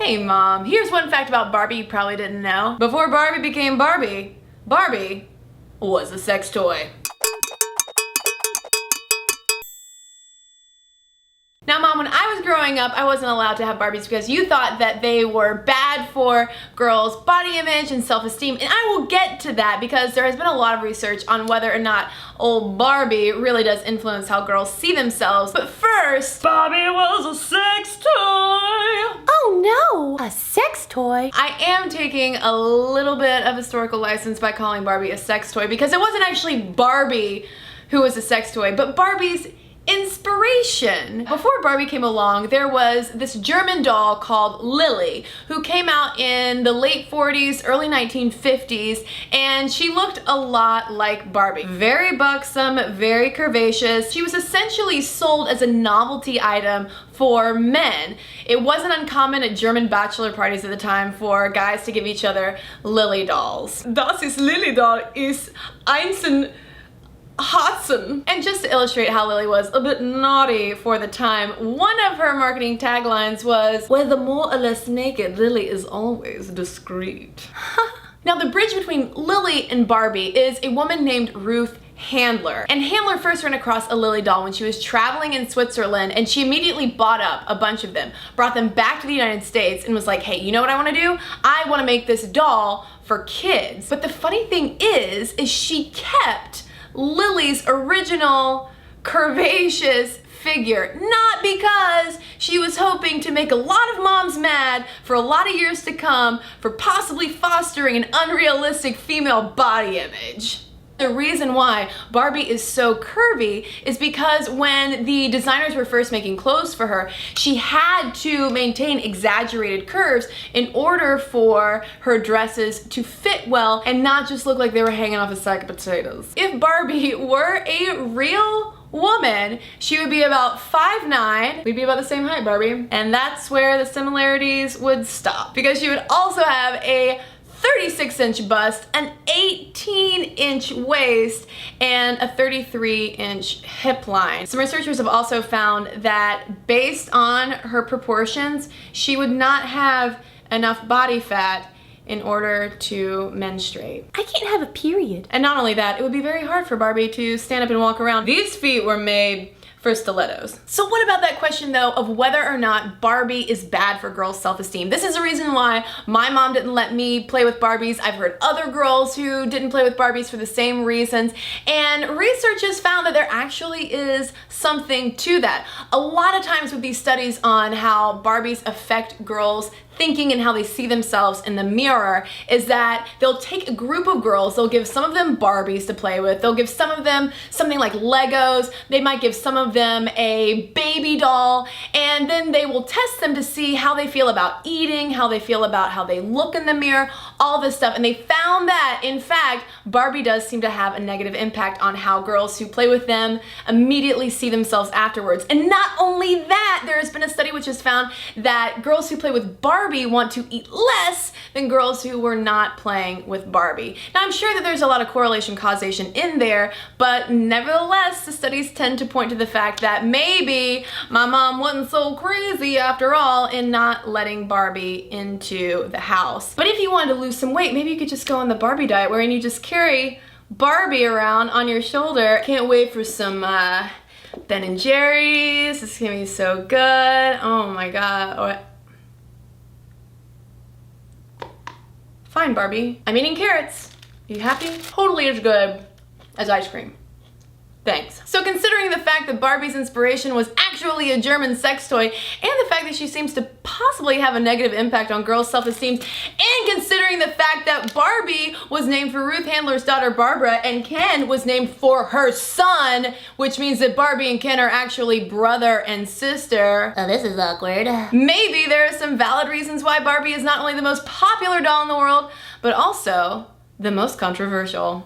Hey Mom, here's one fact about Barbie you probably didn't know. Before Barbie became Barbie, Barbie was a sex toy. Now Mom, when I was growing up, I wasn't allowed to have Barbies because you thought that they were bad for girls' body image and self-esteem, and I will get to that because there has been a lot of research on whether or not old Barbie really does influence how girls see themselves. But first, Barbie was a sex toy! Oh no, a sex toy? I am taking a little bit of historical license by calling Barbie a sex toy because it wasn't actually Barbie who was a sex toy, but Barbie's inspiration. Before Barbie came along, there was this German doll called Lily who came out in the late 40s, early 1950s, and she looked a lot like Barbie. Very buxom, very curvaceous. She was essentially sold as a novelty item for men. It wasn't uncommon at German bachelor parties at the time for guys to give each other Lily dolls. Das ist Lily doll ist einzeln Hudson. And just to illustrate how Lily was a bit naughty for the time, one of her marketing taglines was, "Whether more or less naked, Lily is always discreet." Now the bridge between Lily and Barbie is a woman named Ruth Handler. And Handler first ran across a Lily doll when she was traveling in Switzerland, and she immediately bought up a bunch of them, brought them back to the United States, and was like, hey, you know what I want to do? I want to make this doll for kids. But the funny thing is she kept Lily's original curvaceous figure, not because she was hoping to make a lot of moms mad for a lot of years to come for possibly fostering an unrealistic female body image. The reason why Barbie is so curvy is because when the designers were first making clothes for her, she had to maintain exaggerated curves in order for her dresses to fit well and not just look like they were hanging off a sack of potatoes. If Barbie were a real woman, she would be about 5'9". We'd be about the same height, Barbie. And that's where the similarities would stop. Because she would also have a 36-inch bust, an 18-inch waist, and a 33-inch hip line. Some researchers have also found that based on her proportions, she would not have enough body fat in order to menstruate. I can't have a period. And not only that, it would be very hard for Barbie to stand up and walk around. These feet were made for stilettos. So what about that question though of whether or not Barbie is bad for girls' self-esteem? This is the reason why my mom didn't let me play with Barbies. I've heard other girls who didn't play with Barbies for the same reasons, and research has found that there actually is something to that. A lot of times with these studies on how Barbies affect girls' thinking and how they see themselves in the mirror is that they'll take a group of girls, they'll give some of them Barbies to play with, they'll give some of them something like Legos, they might give some of them a baby doll, and then they will test them to see how they feel about eating, how they feel about how they look in the mirror, all this stuff. And they found that, in fact, Barbie does seem to have a negative impact on how girls who play with them immediately see themselves afterwards. And not only that, there has been a study which has found that girls who play with Barbie want to eat less than girls who were not playing with Barbie. Now I'm sure that there's a lot of correlation causation in there, but nevertheless the studies tend to point to the fact that maybe my mom wasn't so crazy after all in not letting Barbie into the house. But if you wanted to lose some weight, maybe you could just go on the Barbie diet wherein you just carry Barbie around on your shoulder. Can't wait for some Ben and Jerry's. This is gonna be so good. Oh my god. Fine, Barbie. I'm eating carrots. You happy? Totally as good as ice cream. Thanks. So considering the fact that Barbie's inspiration was actually a German sex toy, and the fact that she seems to possibly have a negative impact on girls' self-esteem, and considering the fact that Barbie was named for Ruth Handler's daughter Barbara, and Ken was named for her son, which means that Barbie and Ken are actually brother and sister. Oh, this is awkward. Maybe there are some valid reasons why Barbie is not only the most popular doll in the world, but also the most controversial.